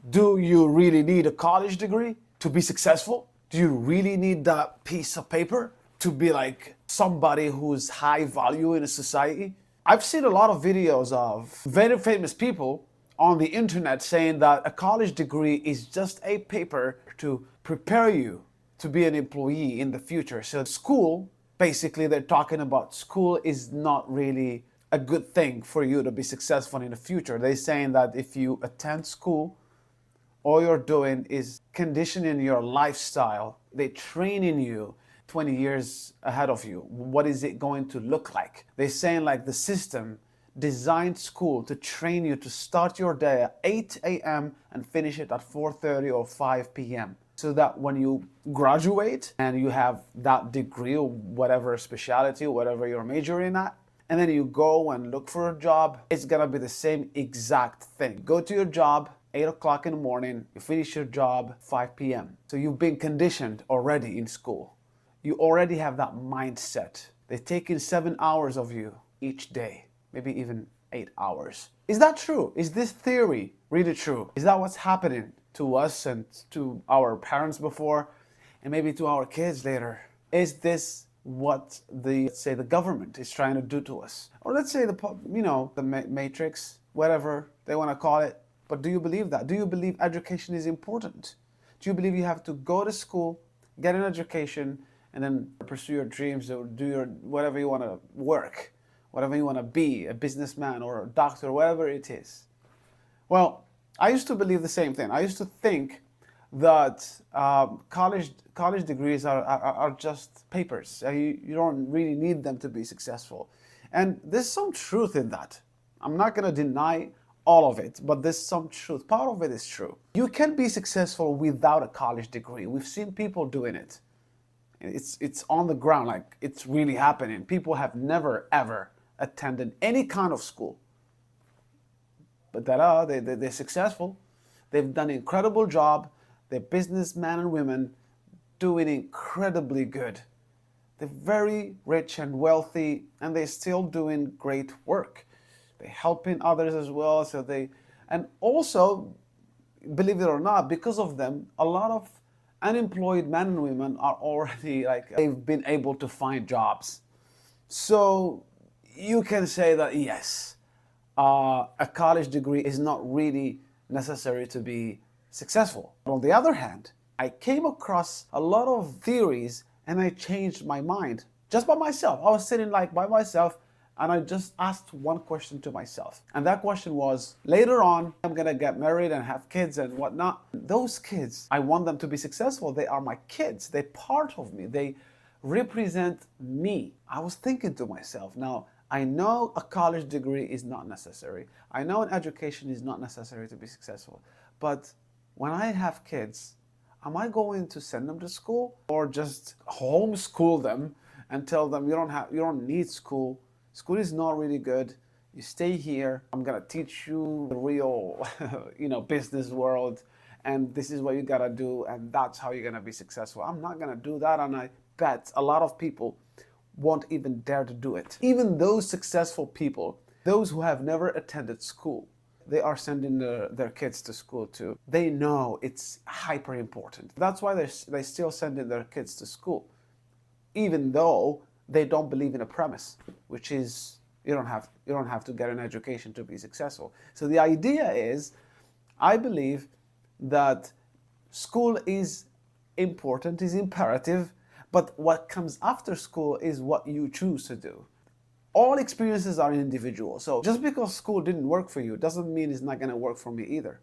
Do you really need a college degree to be successful? Do you really need that piece of paper to be like somebody who's high value in a society? I've seen a lot of videos of very famous people on the internet saying that a college degree is just a paper to prepare you to be an employee in the future. So school, basically they're talking about school is not really a good thing for you to be successful in the future. They're saying that if you attend school, all you're doing is conditioning your lifestyle. They're training you 20 years ahead of you. What is it going to look like? They're saying like the system designed school to train you to start your day at 8 a.m. and finish it at 4:30 or 5 p.m. So that when you graduate and you have that degree or whatever specialty, whatever you're majoring at, and then you go and look for a job, it's gonna be the same exact thing. Go to your job, 8 o'clock in the morning, you finish your job 5 p.m. So you've been conditioned already in school. You already have that mindset. They're taking 7 hours of you each day, maybe even 8 hours. Is that true? Is this theory really true? Is that what's happening to us and to our parents before and maybe to our kids later? Is this what let's say the government is trying to do to us? Or let's say the matrix, whatever they want to call it. But do you believe that? Do you believe education is important? Do you believe you have to go to school, get an education, and then pursue your dreams or do your whatever you want to work, whatever you want to be, a businessman or a doctor, whatever it is? Well, I used to believe the same thing. I used to think that college degrees are just papers. You don't really need them to be successful. And there's some truth in that. I'm not going to deny all of it, but there's some truth. Part of it is true. You can be successful without a college degree. We've seen people doing it. It's on the ground, like it's really happening. People have never ever attended any kind of school, but they're successful. They've done an incredible job. They're businessmen and women doing incredibly good. They're very rich and wealthy, and they're still doing great work. They're helping others as well. And also, believe it or not, because of them, a lot of unemployed men and women are already they've been able to find jobs. So you can say that yes, a college degree is not really necessary to be successful. But on the other hand, I came across a lot of theories and I changed my mind just by myself. I was sitting by myself and I just asked one question to myself. And that question was, later on, I'm gonna get married and have kids and whatnot. Those kids, I want them to be successful. They are my kids. They're part of me. They represent me. I was thinking to myself, now, I know a college degree is not necessary. I know an education is not necessary to be successful. But when I have kids, am I going to send them to school or just homeschool them and tell them you don't need school? School is not really good. You stay here. I'm gonna teach you the real, business world, and this is what you gotta do, and that's how you're gonna be successful. I'm not gonna do that, and I bet a lot of people won't even dare to do it. Even those successful people, those who have never attended school, they are sending their kids to school too. They know it's hyper important. That's why they still sending their kids to school, even though they don't believe in a premise, which is you don't have to get an education to be successful. So the idea is, I believe that school is important, is imperative, but what comes after school is what you choose to do. All experiences are individual. So just because school didn't work for you doesn't mean it's not going to work for me either.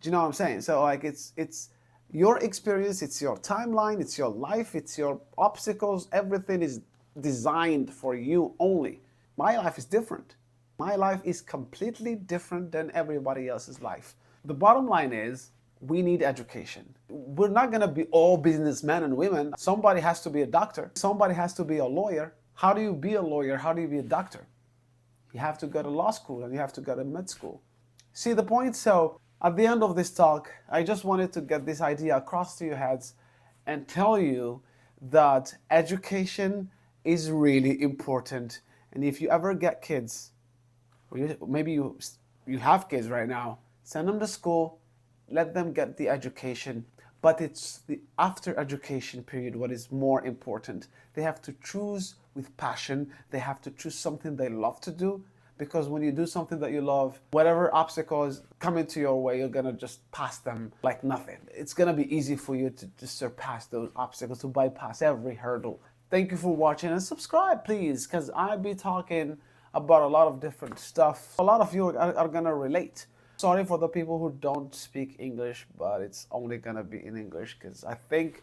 Do you know what I'm saying? So it's your experience, it's your timeline, it's your life, it's your obstacles, everything is designed for you only. My life is different. My life is completely different than everybody else's life. The bottom line is, we need education. We're not going to be all businessmen and women. Somebody has to be a doctor. Somebody has to be a lawyer. How do you be a lawyer? How do you be a doctor? You have to go to law school and you have to go to med school. See the point? So at the end of this talk, I just wanted to get this idea across to your heads and tell you that education is really important. And if you ever get kids, or maybe you have kids right now, send them to school, let them get the education, but it's the after education period what is more important. They have to choose with passion. They have to choose something they love to do, because when you do something that you love, whatever obstacles come into your way, you're gonna just pass them like nothing. It's gonna be easy for you to surpass those obstacles, to bypass every hurdle. Thank you for watching, and subscribe please, because I'll be talking about a lot of different stuff. A lot of you are gonna relate. Sorry for the people who don't speak English, but it's only gonna be in English, because I think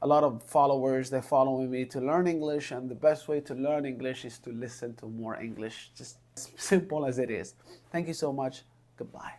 a lot of followers, they're following me to learn English, and the best way to learn English is to listen to more English. Just as simple as it is. Thank you so much. Goodbye.